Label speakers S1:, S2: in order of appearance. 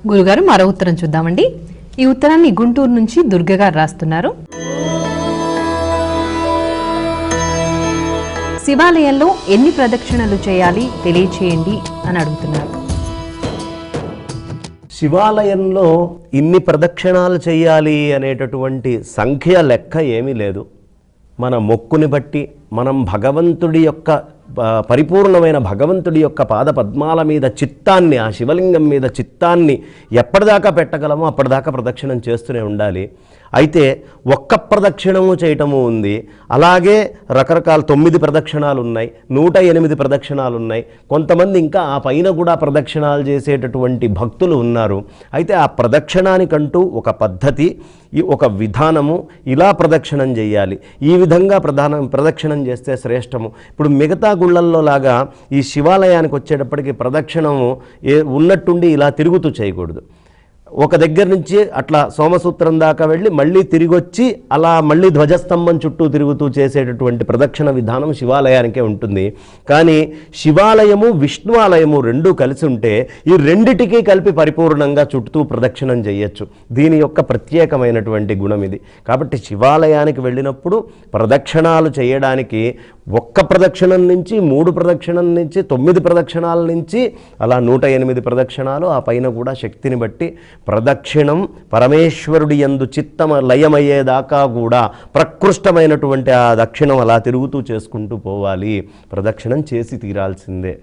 S1: గురుగారు మరో ఉత్తరం చూద్దామండి. ఈ ఉత్తరాన్ని గుంటూరు నుంచి దుర్గ గారు రాస్తున్నారు. శివాలయంలో ఎన్ని ప్రదక్షిణలు చేయాలి తెలియచేయండి అని అడుగుతున్నారు.
S2: శివాలయంలో ఇన్ని ప్రదక్షిణాలు చేయాలి అనేటటువంటి సంఖ్య లెక్క ఏమీ లేదు. మన మొక్కుని బట్టి మనం భగవంతుడి యొక్క పరిపూర్ణమైన భగవంతుడి యొక్క పాద పద్మాల మీద చిత్తాన్ని, ఆ శివలింగం మీద చిత్తాన్ని ఎప్పటిదాకా పెట్టగలమో అప్పటిదాకా ప్రదక్షిణం చేస్తూనే ఉండాలి. అయితే ఒక్క ప్రదక్షిణము చేయటము ఉంది, అలాగే రకరకాల 9 ప్రదక్షిణాలు ఉన్నాయి, 108 ప్రదక్షిణాలు ఉన్నాయి. కొంతమంది ఇంకా ఆ పైన కూడా ప్రదక్షిణాలు చేసేటటువంటి భక్తులు ఉన్నారు. అయితే ఆ ప్రదక్షిణానికంటూ ఒక పద్ధతి, ఒక విధానము, ఇలా ప్రదక్షిణం చేయాలి, ఈ విధంగా ప్రదక్షిణం చేస్తే శ్రేష్టము. ఇప్పుడు మిగతా గుళ్ళల్లో లాగా ఈ శివాలయానికి వచ్చేటప్పటికి ప్రదక్షిణము ఉన్నట్టుండి ఇలా తిరుగుతూ చేయకూడదు. ఒక దగ్గర నుంచి అట్లా సోమసూత్రం దాకా వెళ్ళి మళ్ళీ తిరిగి వచ్చి అలా మళ్ళీ ధ్వజస్తంభం చుట్టూ తిరుగుతూ చేసేటటువంటి ప్రదక్షిణ విధానం శివాలయానికే ఉంటుంది. కానీ శివాలయము విష్ణు ఆలయము రెండూ కలిసి ఉంటే ఈ రెండిటికీ కలిపి పరిపూర్ణంగా చుట్టూ ప్రదక్షిణం చేయొచ్చు. దీని యొక్క ప్రత్యేకమైనటువంటి గుణం ఇది. కాబట్టి శివాలయానికి వెళ్ళినప్పుడు ప్రదక్షిణాలు చేయడానికి ఒక్క ప్రదక్షిణం నుంచి 3 ప్రదక్షిణం నుంచి 9 ప్రదక్షిణాల నుంచి అలా 108 ప్రదక్షిణాలు, ఆ పైన కూడా శక్తిని బట్టి ప్రదక్షిణం పరమేశ్వరుడి యందు చిత్తమ లయమయ్యేదాకా కూడా ప్రకృష్టమైనటువంటి ఆ దక్షిణం అలా తిరుగుతూ చేసుకుంటూ పోవాలి. ప్రదక్షిణం చేసి తీరాల్సిందే.